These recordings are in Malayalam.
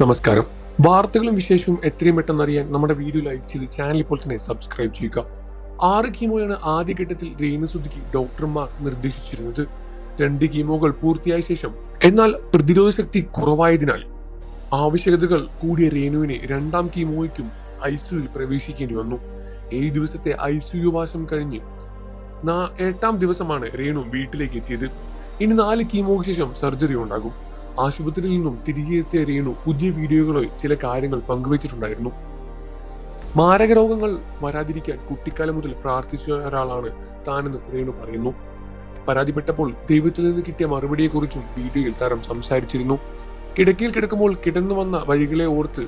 നമസ്കാരം. വാർത്തകളും വിശേഷവും എത്രയും പെട്ടെന്ന് അറിയാൻ നമ്മുടെ വീഡിയോ ലൈക്ക് ചെയ്ത് ചാനൽ ഇപ്പോൾ തന്നെ സബ്സ്ക്രൈബ് ചെയ്യുക. 6 കീമോയാണ് ആദ്യഘട്ടത്തിൽ രേണുസുധിക്ക് ഡോക്ടർമാർ നിർദ്ദേശിച്ചിരുന്നത്. 2 കീമോകൾ പൂർത്തിയായ ശേഷം എന്നാൽ പ്രതിരോധ ശക്തി കുറവായതിനാൽ ആവശ്യകതകൾ കൂടിയ രേണുവിനെ 2ാം കീമോയ്ക്കും ഐസിയുയിൽ പ്രവേശിക്കേണ്ടി വന്നു. 7 ദിവസത്തെ ഐസിയു വാസം കഴിഞ്ഞ് 8ാം ദിവസമാണ് രേണു വീട്ടിലേക്ക് എത്തിയത്. ഇനി 4 കീമോയ്ക്ക് ശേഷം സർജറി ഉണ്ടാകും. ആശുപത്രിയിൽ നിന്നും തിരികെ എത്തിയ രേണു പുതിയ വീഡിയോകളിൽ ചില കാര്യങ്ങൾ പങ്കുവച്ചിട്ടുണ്ടായിരുന്നു. മാരക രോഗങ്ങൾ വരാതിരിക്കാൻ കുട്ടിക്കാലം മുതൽ പ്രാർത്ഥിച്ച ഒരാളാണ് താനെന്ന് രേണു പറയുന്നു. പരാതിപ്പെട്ടപ്പോൾ ദൈവത്തിൽ നിന്ന് കിട്ടിയ മറുപടിയെക്കുറിച്ചും വീഡിയോയിൽ താരം സംസാരിച്ചിരുന്നു. കിടക്കയിൽ കിടക്കുമ്പോൾ കിടന്നു വന്ന വഴികളെ ഓർത്ത്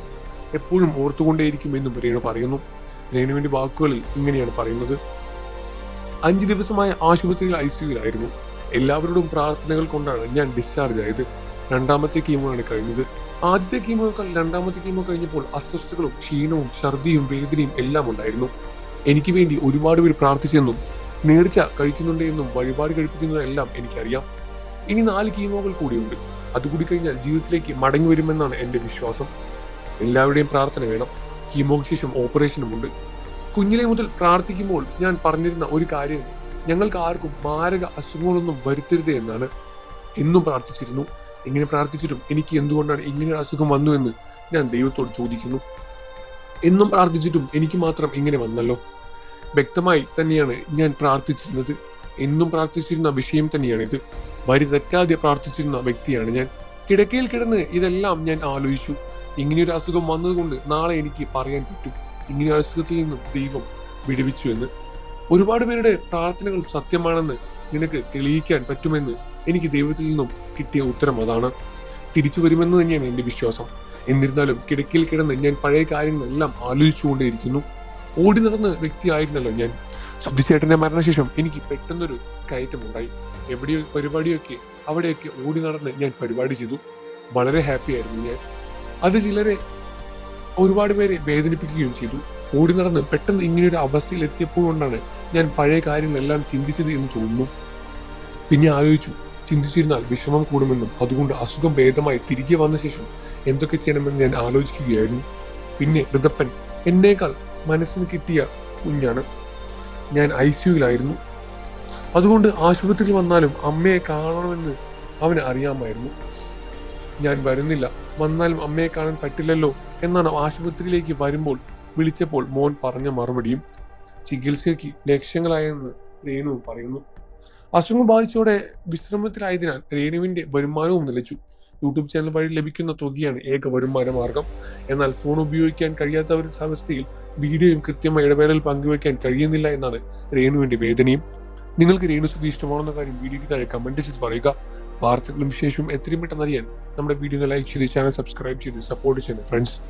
എപ്പോഴും ഓർത്തുകൊണ്ടേയിരിക്കുമെന്നും രേണു പറയുന്നു. രേണുവിന്റെ വാക്കുകളിൽ ഇങ്ങനെയാണ് പറയുന്നത്: 5 ദിവസമായ ആശുപത്രിയിൽ ഐസിയുയിലായിരുന്നു. എല്ലാവരോടും പ്രാർത്ഥനകൾ കൊണ്ടാണ് ഞാൻ ഡിസ്ചാർജ് ആയത്. 2ാമത്തെ കീമോയാണ് കഴിഞ്ഞത്. ആദ്യത്തെ കീമോയേക്കാൾ 2ാമത്തെ കീമോ കഴിഞ്ഞപ്പോൾ അസ്വസ്ഥതകളും ക്ഷീണവും ഛർദിയും വേദനയും എല്ലാം ഉണ്ടായിരുന്നു. എനിക്ക് വേണ്ടി ഒരുപാട് പേര് പ്രാർത്ഥിച്ചെന്നും നേർച്ച കഴിക്കുന്നുണ്ടെന്നും വഴിപാട് കഴിപ്പിക്കുന്നതെല്ലാം എനിക്കറിയാം. ഇനി 4 കീമോകൾ കൂടിയുണ്ട്. അതുകൂടി കഴിഞ്ഞാൽ ജീവിതത്തിലേക്ക് മടങ്ങി വരുമെന്നാണ് എന്റെ വിശ്വാസം. എല്ലാവരുടെയും പ്രാർത്ഥന വേണം. കീമോയ്ക്ക് ശേഷം ഓപ്പറേഷനുമുണ്ട്. കുഞ്ഞിലെ മുതൽ പ്രാർത്ഥിക്കുമ്പോൾ ഞാൻ പറഞ്ഞിരുന്ന ഒരു കാര്യം ഞങ്ങൾക്ക് ആർക്കും മാരക അസുഖങ്ങളൊന്നും വരുത്തരുത് എന്നാണ്. എന്നും പ്രാർത്ഥിച്ചിരുന്നു. ഇങ്ങനെ പ്രാർത്ഥിച്ചിട്ടും എനിക്ക് എന്തുകൊണ്ടാണ് ഇങ്ങനെ ഒരു അസുഖം വന്നു എന്ന് ഞാൻ ദൈവത്തോട് ചോദിക്കുന്നു. എന്നും പ്രാർത്ഥിച്ചിട്ടും എനിക്ക് മാത്രം ഇങ്ങനെ വന്നല്ലോ. വ്യക്തമായി തന്നെയാണ് ഞാൻ പ്രാർത്ഥിച്ചിരുന്നത്. എന്നും പ്രാർത്ഥിച്ചിരുന്ന വിഷയം തന്നെയാണിത്. വരി തെറ്റാതെ പ്രാർത്ഥിച്ചിരുന്ന വ്യക്തിയാണ് ഞാൻ. കിടക്കയിൽ കിടന്ന് ഇതെല്ലാം ഞാൻ ആലോചിച്ചു. ഇങ്ങനെയൊരു അസുഖം വന്നതുകൊണ്ട് നാളെ എനിക്ക് പറയാൻ പറ്റും ഇങ്ങനെ ഒരു അസുഖത്തിൽ നിന്നും ദൈവം വിടുവിച്ചു എന്ന്. ഒരുപാട് പേരുടെ പ്രാർത്ഥനകൾ സത്യമാണെന്ന് നിനക്ക് തെളിയിക്കാൻ പറ്റുമെന്ന് എനിക്ക് ദൈവത്തിൽ നിന്നും കിട്ടിയ ഉത്തരം അതാണ്. തിരിച്ചു വരുമെന്ന് തന്നെയാണ് എൻ്റെ വിശ്വാസം. എന്നിരുന്നാലും കിടക്കയിൽ കിടന്ന് ഞാൻ പഴയ കാര്യങ്ങളെല്ലാം ആലോചിച്ചുകൊണ്ടേയിരിക്കുന്നു. ഓടി നടന്ന വ്യക്തിയായിരുന്നല്ലോ ഞാൻ. സുധിച്ചേട്ടന്റെ മരണശേഷം എനിക്ക് പെട്ടെന്നൊരു കയറ്റമുണ്ടായി. എവിടെയോ പരിപാടിയൊക്കെ അവിടെയൊക്കെ ഓടി നടന്ന് ഞാൻ പരിപാടി ചെയ്തു. വളരെ ഹാപ്പി ആയിരുന്നു ഞാൻ. അത് ഒരുപാട് പേരെ വേദനിപ്പിക്കുകയും ചെയ്തു. ഓടി നടന്ന് പെട്ടെന്ന് ഇങ്ങനെയൊരു അവസ്ഥയിൽ എത്തിയപ്പോഴാണ് ഞാൻ പഴയ കാര്യങ്ങളെല്ലാം ചിന്തിച്ചത് എന്ന് തോന്നുന്നു. പിന്നെ ആലോചിച്ചു, ചിന്തിച്ചിരുന്നാൽ വിഷമം കൂടുമെന്നും അതുകൊണ്ട് അസുഖം ഭേദമായി തിരികെ വന്ന ശേഷം എന്തൊക്കെ ചെയ്യണമെന്ന് ഞാൻ ആലോചിക്കുകയായിരുന്നു. പിന്നെ ഋതപ്പൻ എന്നേക്കാൾ മനസ്സിന് കിട്ടിയ കുഞ്ഞാണ്. ഞാൻ ഐസിയുയിലായിരുന്നു. അതുകൊണ്ട് ആശുപത്രിയിൽ വന്നാലും അമ്മയെ കാണണമെന്ന് അവന് അറിയാമായിരുന്നു. ഞാൻ വരുന്നില്ല, വന്നാലും അമ്മയെ കാണാൻ പറ്റില്ലല്ലോ എന്നാണ് ആശുപത്രിയിലേക്ക് വിളിച്ചപ്പോൾ മോൻ പറഞ്ഞ മറുപടിയും. ചികിത്സയ്ക്ക് ലക്ഷ്യങ്ങളായെന്ന് രേണു പറയുന്നു. അസുഖം ബാധിച്ചോടെ വിശ്രമത്തിലായതിനാൽ രേണുവിന്റെ വരുമാനവും നിലച്ചു. യൂട്യൂബ് ചാനൽ വഴി ലഭിക്കുന്ന തുകയാണ് ഏക വരുമാന മാർഗം. എന്നാൽ ഫോൺ ഉപയോഗിക്കാൻ കഴിയാത്ത ഒരു അവസ്ഥയിൽ വീഡിയോയും കൃത്യമായ ഇടവേളയിൽ പങ്കുവയ്ക്കാൻ കഴിയുന്നില്ല എന്നാണ് രേണുവിന്റെ വേദനയും. നിങ്ങൾക്ക് രേണുസുധി ഇഷ്ടമാണെന്ന കാര്യം വീഡിയോയ്ക്ക് താഴെ കമന്റ് ചെയ്ത് പറയുക. വാർത്തകളും വിശേഷവും എത്രയും പെട്ടെന്ന് അറിയാൻ നമ്മുടെ വീഡിയോ ലൈക്ക് ചെയ്ത് ചാനൽ സബ്സ്ക്രൈബ് ചെയ്ത് സപ്പോർട്ട് ചെയ്യുന്നു ഫ്രണ്ട്സ്.